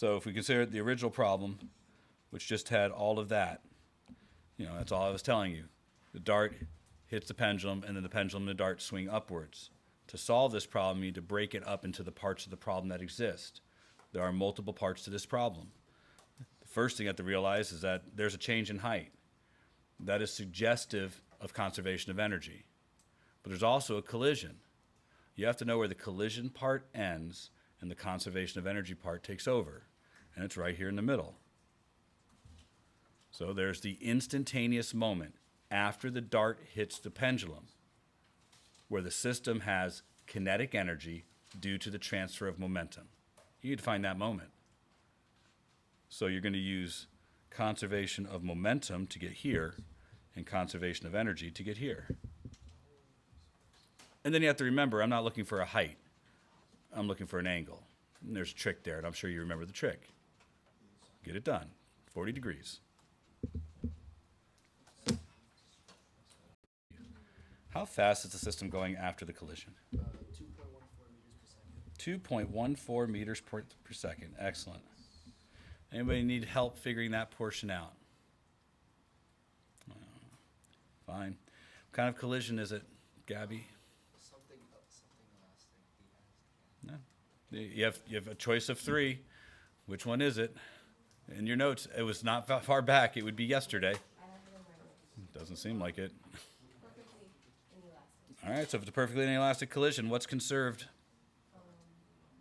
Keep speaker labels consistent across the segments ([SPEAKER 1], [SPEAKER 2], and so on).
[SPEAKER 1] So if we consider the original problem, which just had all of that, that's all I was telling you. The dart hits the pendulum, and then the pendulum and the dart swing upwards. To solve this problem, you need to break it up into the parts of the problem that exist. There are multiple parts to this problem. The first thing you have to realize is that there's a change in height. That is suggestive of conservation of energy. But there's also a collision. You have to know where the collision part ends and the conservation of energy part takes over. And it's right here in the middle. So there's the instantaneous moment after the dart hits the pendulum, where the system has kinetic energy due to the transfer of momentum. You need to find that moment. So you're going to use conservation of momentum to get here and conservation of energy to get here. And then you have to remember, I'm not looking for a height. I'm looking for an angle. And there's a trick there, and I'm sure you remember the trick. Get it done. 40 degrees. How fast is the system going after the collision? 2.14 meters per second. Excellent. Anybody need help figuring that portion out? Fine. What kind of collision is it, Gabby?
[SPEAKER 2] Something elastic.
[SPEAKER 1] No. You have a choice of 3. Which one is it? In your notes, it was not far back. It would be yesterday. Doesn't seem like it. All right, so if it's a perfectly inelastic collision, what's conserved?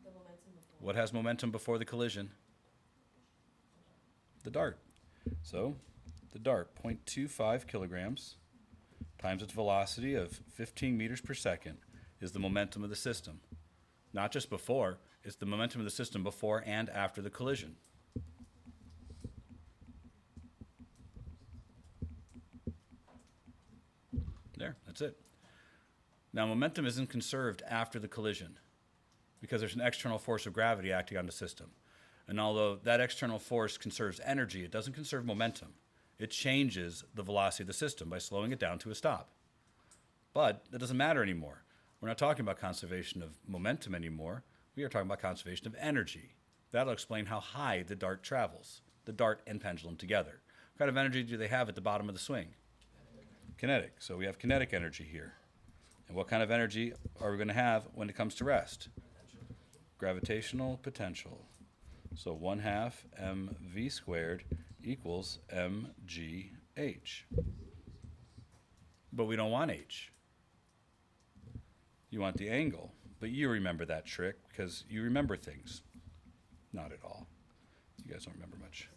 [SPEAKER 3] The momentum before.
[SPEAKER 1] What has momentum before the collision? The dart. So the dart, 0.25 kilograms times its velocity of 15 meters per second is the momentum of the system. Not just before, it's the momentum of the system before and after the collision. There, that's it. Now, momentum isn't conserved after the collision because there's an external force of gravity acting on the system. And although that external force conserves energy, it doesn't conserve momentum. It changes the velocity of the system by slowing it down to a stop. But that doesn't matter anymore. We're not talking about conservation of momentum anymore. We are talking about conservation of energy. That'll explain how high the dart travels, the dart and pendulum together. What kind of energy do they have at the bottom of the swing? Kinetic. So we have kinetic energy here. And what kind of energy are we going to have when it comes to rest? Gravitational potential. So 1/2 mv squared equals mgh. But we don't want h. You want the angle. But you remember that trick because you remember things. Not at all. You guys don't remember much.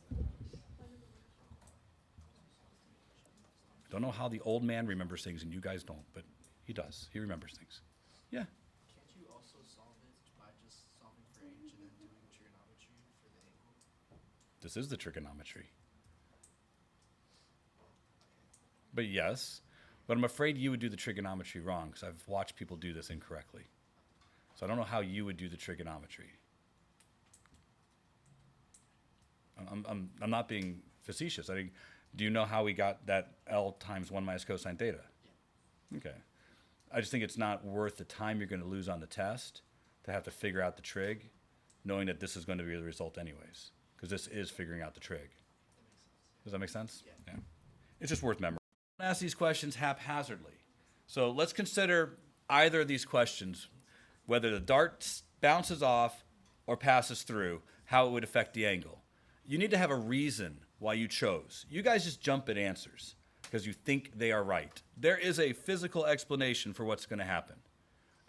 [SPEAKER 1] Don't know how the old man remembers things and you guys don't, but he does. He remembers things. Yeah.
[SPEAKER 2] Can't you also solve it by just solving for h and then doing trigonometry for the angle?
[SPEAKER 1] This is the trigonometry. But yes, but I'm afraid you would do the trigonometry wrong because I've watched people do this incorrectly. So I don't know how you would do the trigonometry. I'm not being facetious. I think, do you know how we got that L times 1 minus cosine theta?
[SPEAKER 2] Yeah.
[SPEAKER 1] Okay. I just think it's not worth the time you're going to lose on the test to have to figure out the trig, knowing that this is going to be the result anyways, because this is figuring out the trig. Does that make sense?
[SPEAKER 2] Yeah.
[SPEAKER 1] It's just worth memorizing. Don't ask these questions haphazardly. So let's consider either of these questions, whether the dart bounces off or passes through, how it would affect the angle. You need to have a reason why you chose. You guys just jump at answers because you think they are right. There is a physical explanation for what's going to happen.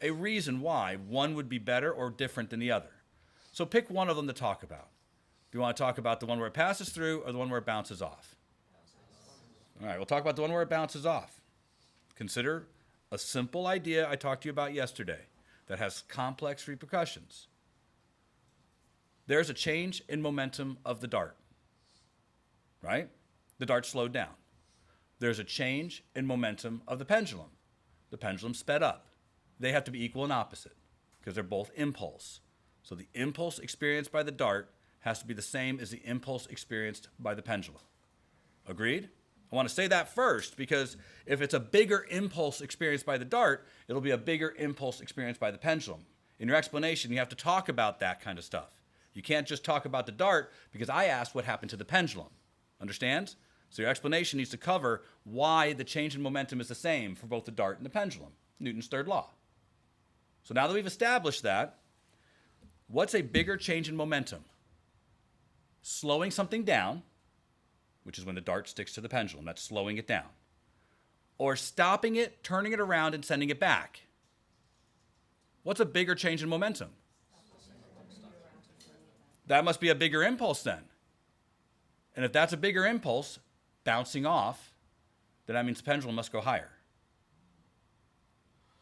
[SPEAKER 1] A reason why one would be better or different than the other. So pick one of them to talk about. Do you want to talk about the one where it passes through or the one where it bounces off? All right, we'll talk about the one where it bounces off. Consider a simple idea I talked to you about yesterday that has complex repercussions. There's a change in momentum of the dart, right? The dart slowed down. There's a change in momentum of the pendulum. The pendulum sped up. They have to be equal and opposite because they're both impulse. So the impulse experienced by the dart has to be the same as the impulse experienced by the pendulum. Agreed? I want to say that first because if it's a bigger impulse experienced by the dart, it'll be a bigger impulse experienced by the pendulum. In your explanation, you have to talk about that kind of stuff. You can't just talk about the dart because I asked what happened to the pendulum. Understand? So your explanation needs to cover why the change in momentum is the same for both the dart and the pendulum. Newton's third law. So now that we've established that, what's a bigger change in momentum? Slowing something down, which is when the dart sticks to the pendulum. That's slowing it down. Or stopping it, turning it around, and sending it back. What's a bigger change in momentum? That must be a bigger impulse then. And if that's a bigger impulse, bouncing off, then that means the pendulum must go higher.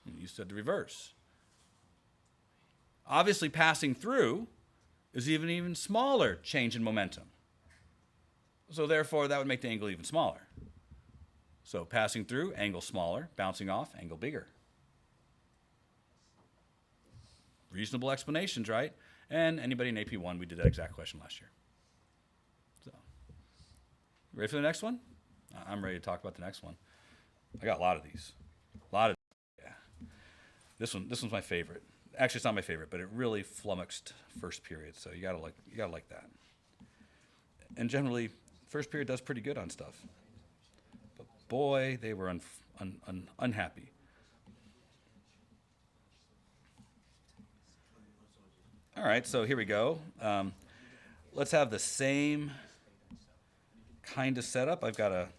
[SPEAKER 1] You said the reverse. Obviously, passing through is even smaller change in momentum. So therefore, that would make the angle even smaller. So passing through, angle smaller. Bouncing off, angle bigger. Reasonable explanations, right? And anybody in AP1, we did that exact question last year. So, ready for the next one? I'm ready to talk about the next one. I got a lot of these. Yeah. This one's my favorite. Actually, it's not my favorite, but it really flummoxed first period. So you gotta like that. And generally, first period does pretty good on stuff. But boy, they were unhappy. All right, so here we go. Let's have the same kind of setup. I've got a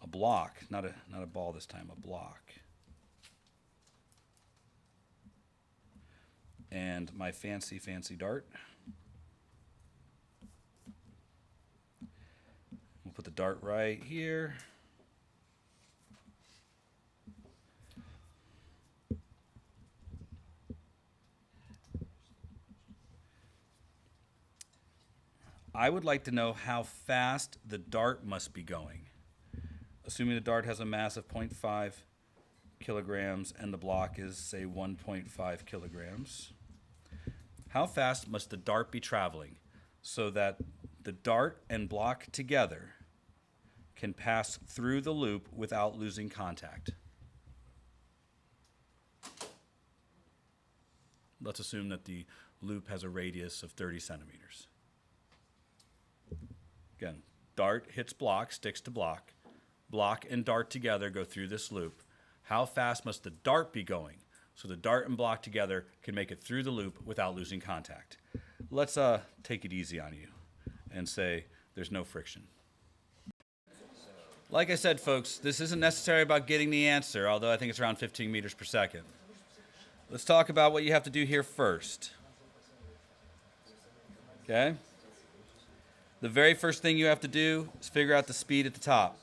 [SPEAKER 1] block, not a ball this time, a block. And my fancy dart. We'll put the dart right here. I would like to know how fast the dart must be going. Assuming the dart has a mass of 0.5 kilograms and the block is, say, 1.5 kilograms. How fast must the dart be traveling so that the dart and block together can pass through the loop without losing contact? Let's assume that the loop has a radius of 30 centimeters. Again, dart hits block, sticks to block. Block and dart together go through this loop. How fast must the dart be going so the dart and block together can make it through the loop without losing contact? Let's take it easy on you and say there's no friction. Like I said, folks, this isn't necessarily about getting the answer, although I think it's around 15 meters per second. Let's talk about what you have to do here first. Okay? The very first thing you have to do is figure out the speed at the top.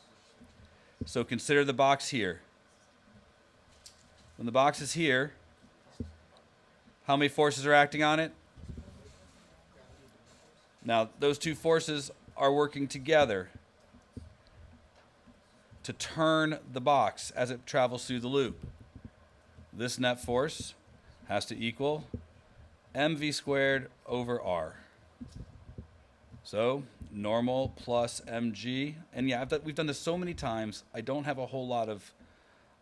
[SPEAKER 1] So consider the box here. When the box is here, how many forces are acting on it? Now, those two forces are working together to turn the box as it travels through the loop. This net force has to equal mv squared over r. So normal plus mg, and yeah, we've done this so many times. I don't have a whole lot of,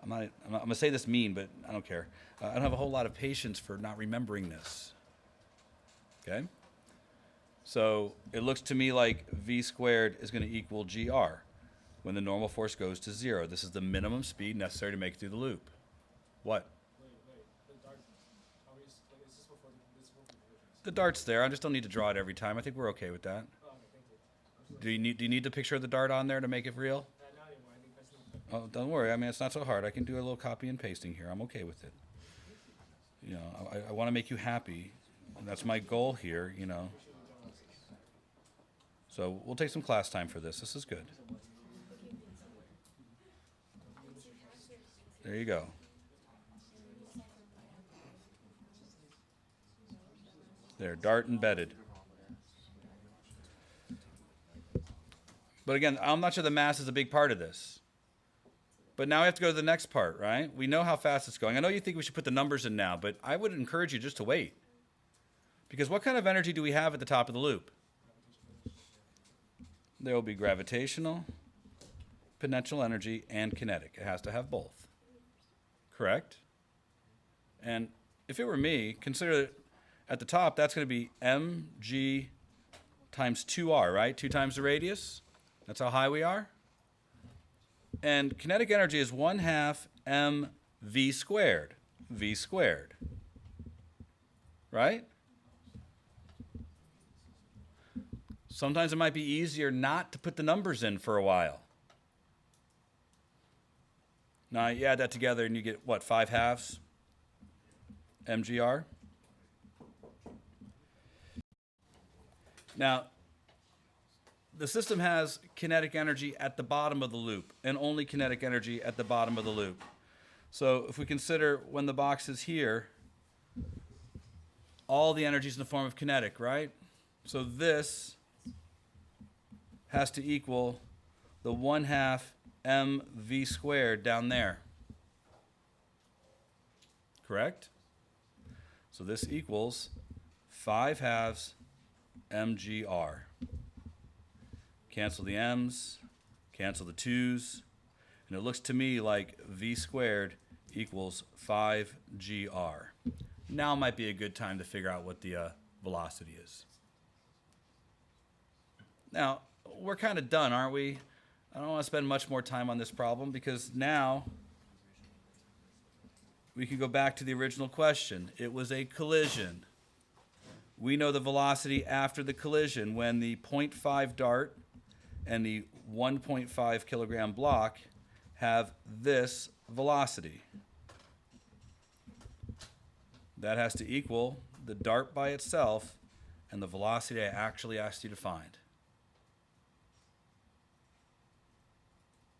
[SPEAKER 1] I'm gonna say this mean, but I don't care. I don't have a whole lot of patience for not remembering this. Okay? So it looks to me like v squared is going to equal gr when the normal force goes to 0. This is the minimum speed necessary to make it through the loop. What? The dart's there. I just don't need to draw it every time. I think we're okay with that. Do you need the picture of the dart on there to make it real? Oh, don't worry. I mean, it's not so hard. I can do a little copy and pasting here. I'm okay with it. You know, I want to make you happy. And that's my goal here, you know. So we'll take some class time for this. This is good. There you go. There, dart embedded. But again, I'm not sure the mass is a big part of this. But now we have to go to the next part, right? We know how fast it's going. I know you think we should put the numbers in now, but I would encourage you just to wait. Because what kind of energy do we have at the top of the loop? There will be gravitational, potential energy, and kinetic. It has to have both. Correct? And if it were me, consider At the top, that's going to be mg times 2r, right? 2 times the radius. That's how high we are. And kinetic energy is 1/2 mv squared. V squared. Right? Sometimes it might be easier not to put the numbers in for a while. Now you add that together and you get what, 5/2 mgr? Now, the system has kinetic energy at the bottom of the loop and only kinetic energy at the bottom of the loop. So if we consider when the box is here, all the energy is in the form of kinetic, right? So this has to equal the 1/2 mv squared down there. Correct? So this equals 5/2 mgr. Cancel the m's, cancel the 2's, and it looks to me like v squared equals 5gr. Now might be a good time to figure out what the velocity is. Now, we're kind of done, aren't we? I don't want to spend much more time on this problem because now we can go back to the original question. It was a collision. We know the velocity after the collision when the 0.5 dart and the 1.5 kilogram block have this velocity. That has to equal the dart by itself and the velocity I actually asked you to find.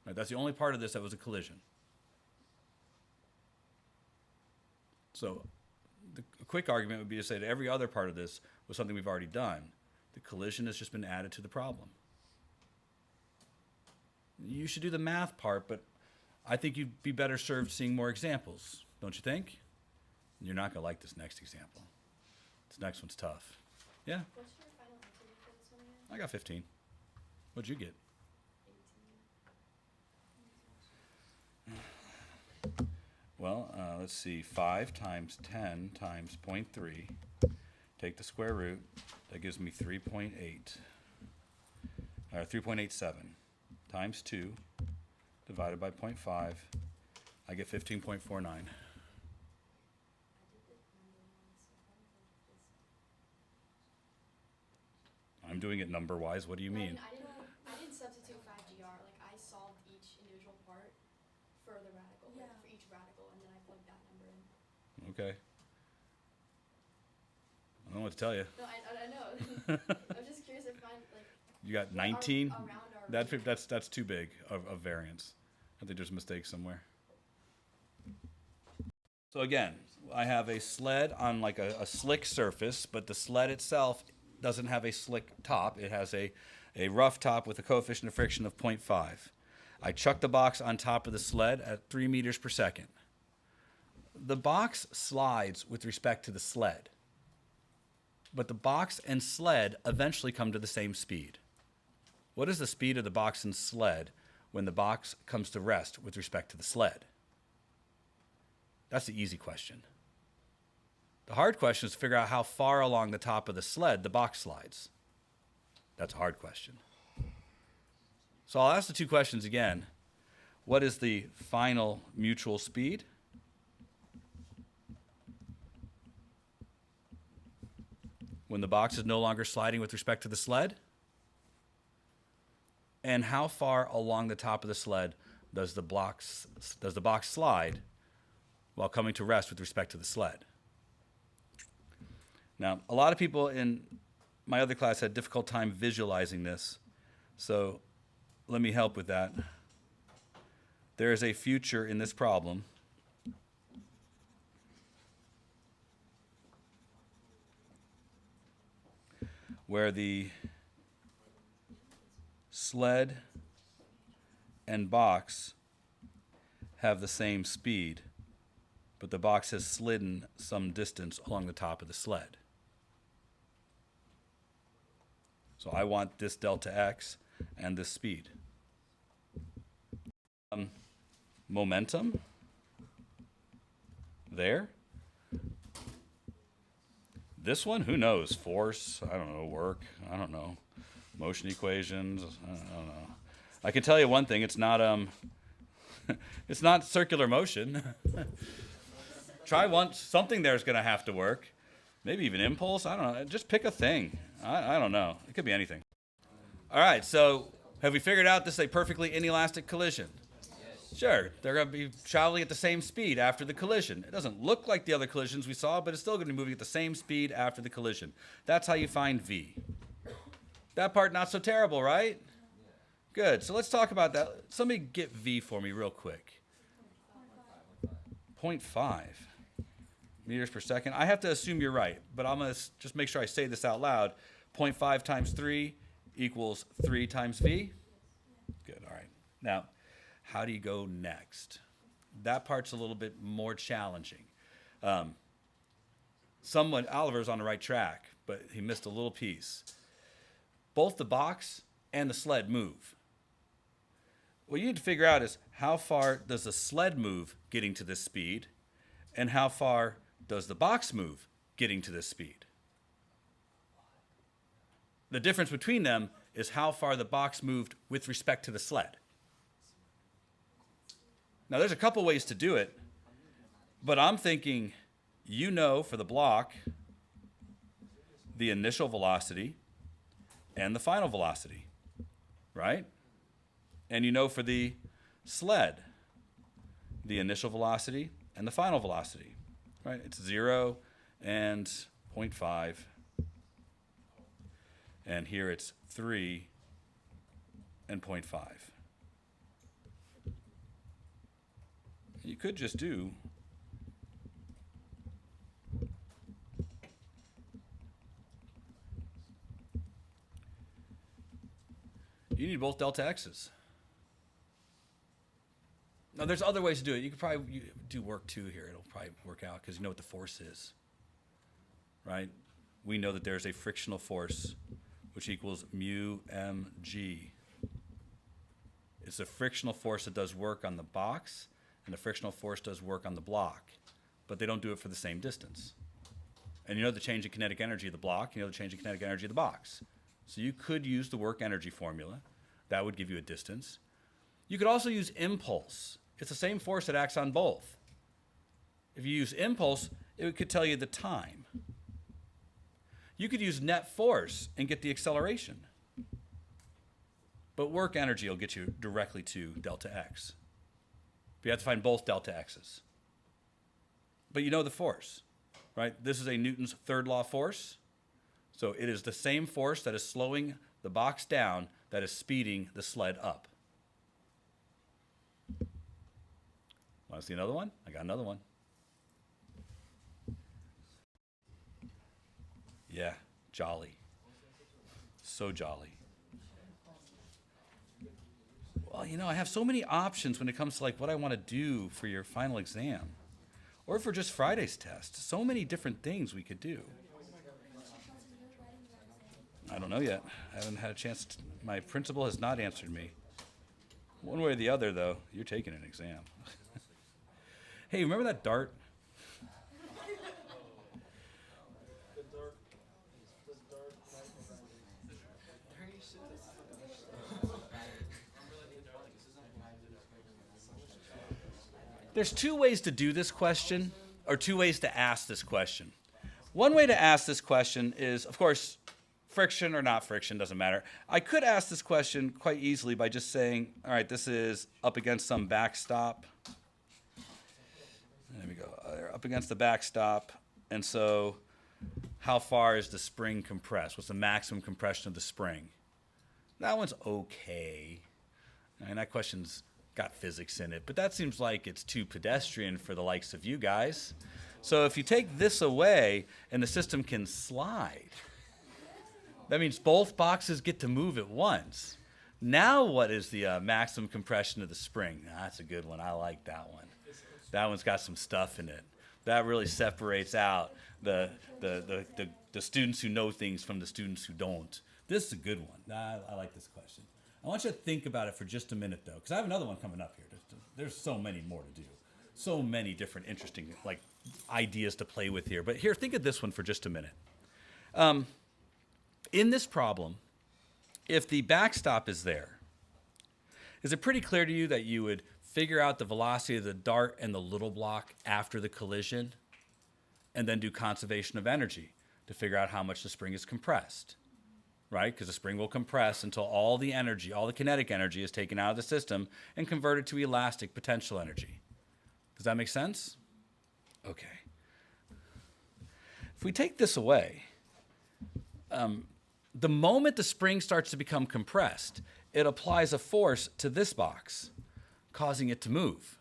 [SPEAKER 1] Right, that's the only part of this that was a collision. So a quick argument would be to say that every other part of this was something we've already done. The collision has just been added to the problem. You should do the math part, but I think you'd be better served seeing more examples, don't you think? You're not going to like this next example. This next one's tough. Yeah,
[SPEAKER 3] What's your final answer for this one again?
[SPEAKER 1] I got 15. What'd you get?
[SPEAKER 3] 18.
[SPEAKER 1] Well, let's see. 5 times 10 times 0.3. Take the square root. That gives me 3.8. 3.87 times 2 divided by 0.5. I get 15.49. I'm doing it number-wise. What do you mean?
[SPEAKER 3] I didn't substitute 5GR. Like, I solved each individual part for the radical, like, for each radical, and then I plugged that number in.
[SPEAKER 1] Okay. I don't know what to tell you.
[SPEAKER 3] No, I know. I'm just curious if mine, like,
[SPEAKER 1] You got 19?
[SPEAKER 3] around our
[SPEAKER 1] That's too big of variance. I think there's a mistake somewhere. So again, I have a sled on like a slick surface, but the sled itself doesn't have a slick top. It has a rough top with a coefficient of friction of 0.5. I chuck the box on top of the sled at 3 meters per second. The box slides with respect to the sled, but the box and sled eventually come to the same speed. What is the speed of the box and sled when the box comes to rest with respect to the sled? That's the easy question. The hard question is to figure out how far along the top of the sled the box slides. That's a hard question. So I'll ask the two questions again. What is the final mutual speed? When the box is no longer sliding with respect to the sled? And how far along the top of the sled does the box slide while coming to rest with respect to the sled? Now, a lot of people in my other class had a difficult time visualizing this, so let me help with that. There is a future in this problem where the sled and box have the same speed, but the box has slidden some distance along the top of the sled. So I want this delta x and this speed. Momentum there. This one, who knows? Force, I don't know. Work, I don't know. Motion equations, I don't know. I can tell you one thing, it's not it's not circular motion. Try once, something there's going to have to work. Maybe even impulse, I don't know. Just pick a thing. I don't know. It could be anything. All right, so have we figured out this is a perfectly inelastic collision? Sure, they're going to be traveling at the same speed after the collision. It doesn't look like the other collisions we saw, but it's still going to be moving at the same speed after the collision. That's how you find V. That part not so terrible, right? Good, so let's talk about that. Somebody get V for me real quick. 0.5 meters per second. I have to assume you're right, but I'm going to just make sure I say this out loud. 0.5 times 3 equals 3 times V. Good, all right. Now, how do you go next? That part's a little bit more challenging. Oliver's on the right track, but he missed a little piece. Both the box and the sled move. What you need to figure out is how far does the sled move getting to this speed, and how far does the box move getting to this speed? The difference between them is how far the box moved with respect to the sled. Now, there's a couple ways to do it, but I'm thinking, for the block, the initial velocity and the final velocity, right? And for the sled, the initial velocity and the final velocity, right? It's 0 and 0.5. And here it's 3 and 0.5. You could just do you need both delta x's. Now, there's other ways to do it. You could probably do work 2 here. It'll probably work out because you know what the force is, right? We know that there's a frictional force which equals mu mg. It's the frictional force that does work on the box, and the frictional force does work on the block, but they don't do it for the same distance. And the change in kinetic energy of the block, the change in kinetic energy of the box. So you could use the work energy formula. That would give you a distance. You could also use impulse. It's the same force that acts on both. If you use impulse, it could tell you the time. You could use net force and get the acceleration. But work energy will get you directly to delta x. But you have to find both delta x's. But you know the force, right? This is a Newton's third law force. So it is the same force that is slowing the box down that is speeding the sled up. Want to see another one? I got another one. Yeah, jolly. So jolly. Well, I have so many options when it comes to what I want to do for your final exam. Or for just Friday's test. So many different things we could do. I don't know yet. I haven't had a chance. My principal has not answered me. One way or the other, though, you're taking an exam. Hey, remember that dart? There's 2 ways to do this question, or 2 ways to ask this question. One way to ask this question is, of course, friction or not friction, doesn't matter. I could ask this question quite easily by just saying, all right, this is up against some backstop. There we go. They're up against the backstop. And so how far is the spring compressed? What's the maximum compression of the spring? That one's okay. And that question's got physics in it, but that seems like it's too pedestrian for the likes of you guys. So if you take this away and the system can slide, that means both boxes get to move at once. Now what is the maximum compression of the spring? That's a good one. I like that one. That one's got some stuff in it. That really separates out the students who know things from the students who don't. This is a good one. I like this question. I want you to think about it for just a minute, though, because I have another one coming up here. There's so many more to do. So many different interesting ideas to play with here. But here, think of this one for just a minute. In this problem, if the backstop is there, is it pretty clear to you that you would figure out the velocity of the dart and the little block after the collision and then do conservation of energy to figure out how much the spring is compressed, right? Because the spring will compress until all the energy, all the kinetic energy is taken out of the system and converted to elastic potential energy. Does that make sense? Okay. If we take this away, the moment the spring starts to become compressed, it applies a force to this box, causing it to move,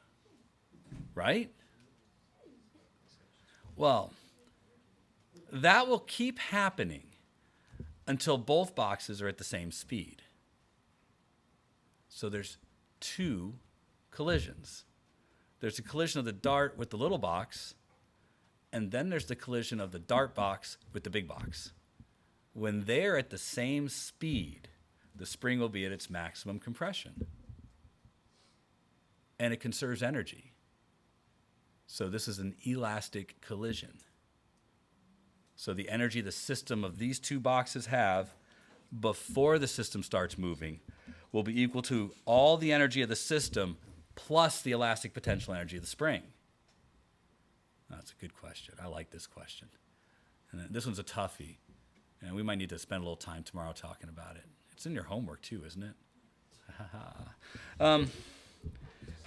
[SPEAKER 1] right? Well, that will keep happening until both boxes are at the same speed. So there's two collisions. There's a collision of the dart with the little box, and then there's the collision of the dart box with the big box. When they're at the same speed, the spring will be at its maximum compression. And it conserves energy. So this is an elastic collision. So the energy the system of these two boxes have before the system starts moving will be equal to all the energy of the system plus the elastic potential energy of the spring. That's a good question. I like this question. And this one's a toughie. And we might need to spend a little time tomorrow talking about it. It's in your homework too, isn't it? How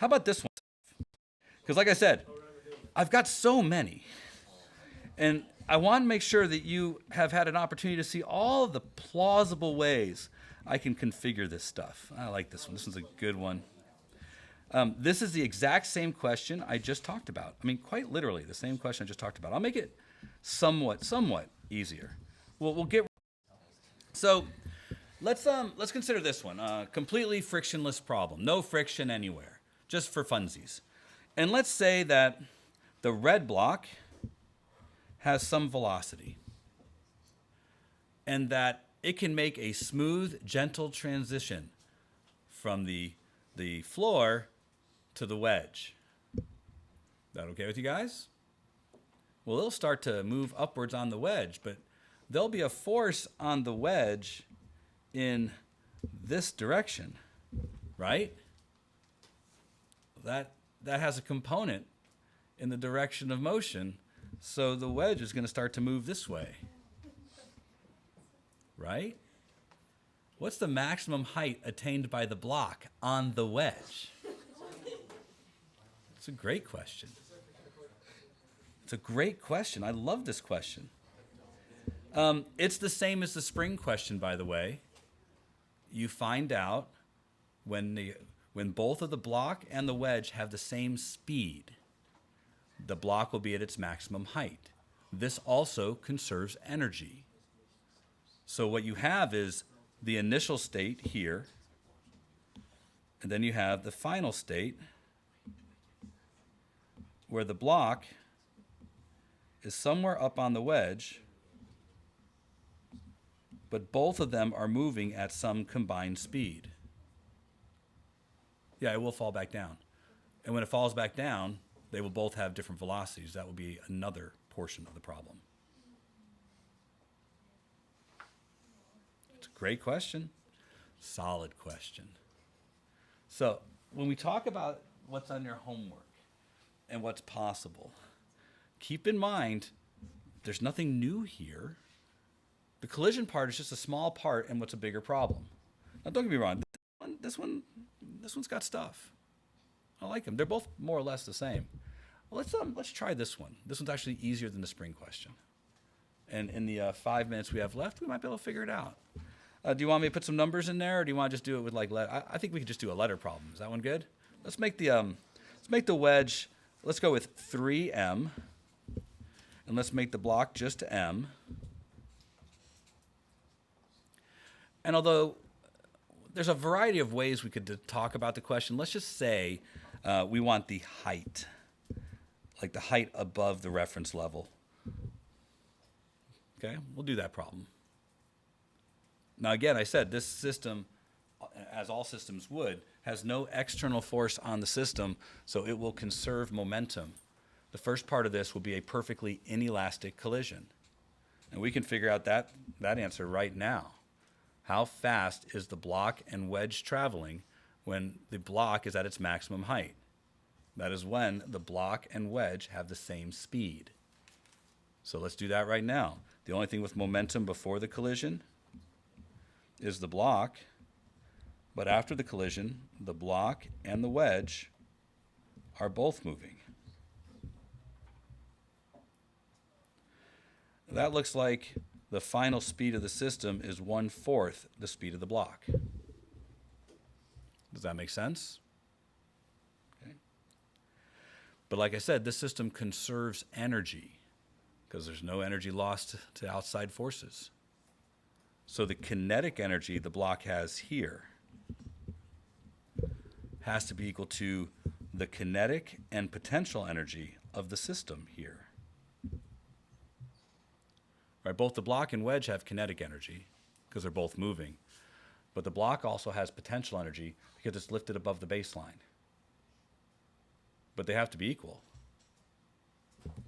[SPEAKER 1] about this one? Because like I said, I've got so many. And I want to make sure that you have had an opportunity to see all of the plausible ways I can configure this stuff. I like this one. This one's a good one. This is the exact same question I just talked about. I mean, quite literally the same question I just talked about. I'll make it somewhat easier. We'll get. So let's consider this one a completely frictionless problem. No friction anywhere, just for funsies. And let's say that the red block has some velocity and that it can make a smooth, gentle transition from the floor to the wedge. That okay with you guys? Well, it'll start to move upwards on the wedge, but there'll be a force on the wedge in this direction, right? That has a component in the direction of motion, so the wedge is going to start to move this way, right? What's the maximum height attained by the block on the wedge? It's a great question. It's a great question. I love this question. It's the same as the spring question, by the way. You find out when both of the block and the wedge have the same speed, the block will be at its maximum height. This also conserves energy. So what you have is the initial state here, and then you have the final state where the block is somewhere up on the wedge, but both of them are moving at some combined speed. Yeah, it will fall back down. And when it falls back down, they will both have different velocities. That will be another portion of the problem. It's a great question. Solid question. So when we talk about what's on your homework and what's possible, keep in mind there's nothing new here. The collision part is just a small part in what's a bigger problem. Now, don't get me wrong. This one's got stuff. I like them. They're both more or less the same. Well, let's try this one. This one's actually easier than the spring question. And in the 5 minutes we have left, we might be able to figure it out. Do you want me to put some numbers in there, or do you want to just do it with like I think we could just do a letter problem. Is that one good? Let's make the wedge. Let's go with 3m, and let's make the block just m. And although there's a variety of ways we could talk about the question, let's just say we want the height, like the height above the reference level. Okay, we'll do that problem. Now again, I said this system, as all systems would, has no external force on the system, so it will conserve momentum. The first part of this will be a perfectly inelastic collision. And we can figure out that answer right now. How fast is the block and wedge traveling when the block is at its maximum height? That is when the block and wedge have the same speed. So let's do that right now. The only thing with momentum before the collision is the block, but after the collision, the block and the wedge are both moving. That looks like the final speed of the system is 1/4 the speed of the block. Does that make sense? Okay. But like I said, this system conserves energy because there's no energy lost to outside forces. So the kinetic energy the block has here has to be equal to the kinetic and potential energy of the system here. Right, both the block and wedge have kinetic energy because they're both moving, but the block also has potential energy because it's lifted above the baseline. But they have to be equal.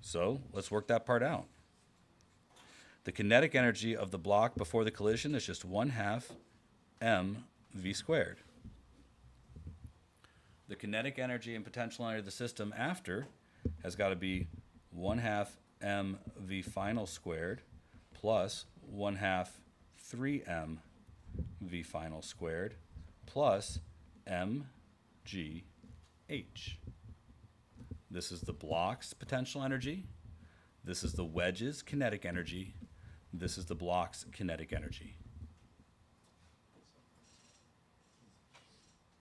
[SPEAKER 1] So let's work that part out. The kinetic energy of the block before the collision is just 1/2 mv squared. The kinetic energy and potential energy of the system after has got to be 1/2 mv final squared plus 1/2 3m v final squared plus mgh. This is the block's potential energy. This is the wedge's kinetic energy. This is the block's kinetic energy.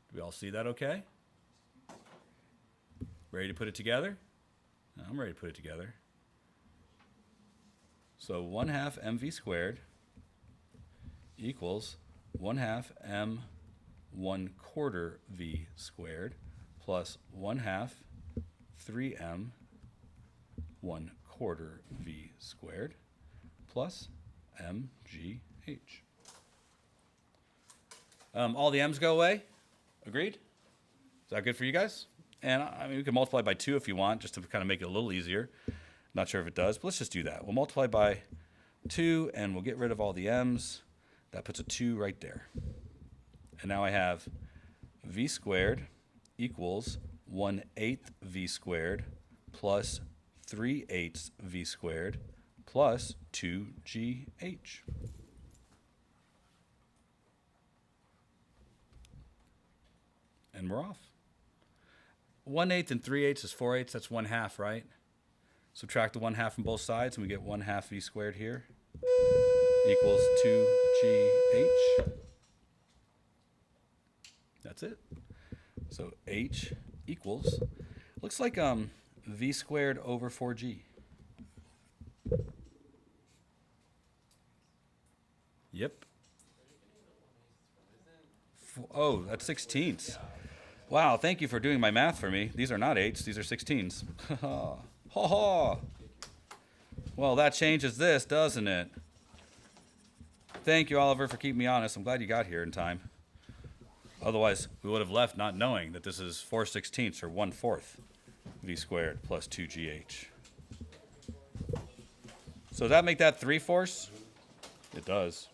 [SPEAKER 1] Do we all see that okay? Ready to put it together? I'm ready to put it together. So 1/2 mv squared equals 1/2 m 1/4 v squared plus 1/2 3m 1/4 v squared plus mgh. All the m's go away. Agreed? Is that good for you guys? And I mean, we can multiply by 2 if you want, just to kind of make it a little easier. Not sure if it does, but let's just do that. We'll multiply by 2, and we'll get rid of all the m's. That puts a 2 right there. And now I have v squared equals 1/8 v squared plus 3/8 v squared plus 2gh. And we're off. 1/8 and 3/8 is 4/8. That's 1/2, right? Subtract the 1/2 from both sides, and we get 1/2 v squared here equals 2gh. That's it. So h equals, looks like v squared over 4g. Yep. Oh, that's 16ths. Wow, thank you for doing my math for me. These are not 8s, these are 16s. Ha ha. Well, that changes this, doesn't it? Thank you, Oliver, for keeping me honest. I'm glad you got here in time. Otherwise, we would have left not knowing that this is 4/16 or 1/4 v squared plus 2gh. So does that make that 3/4? It does.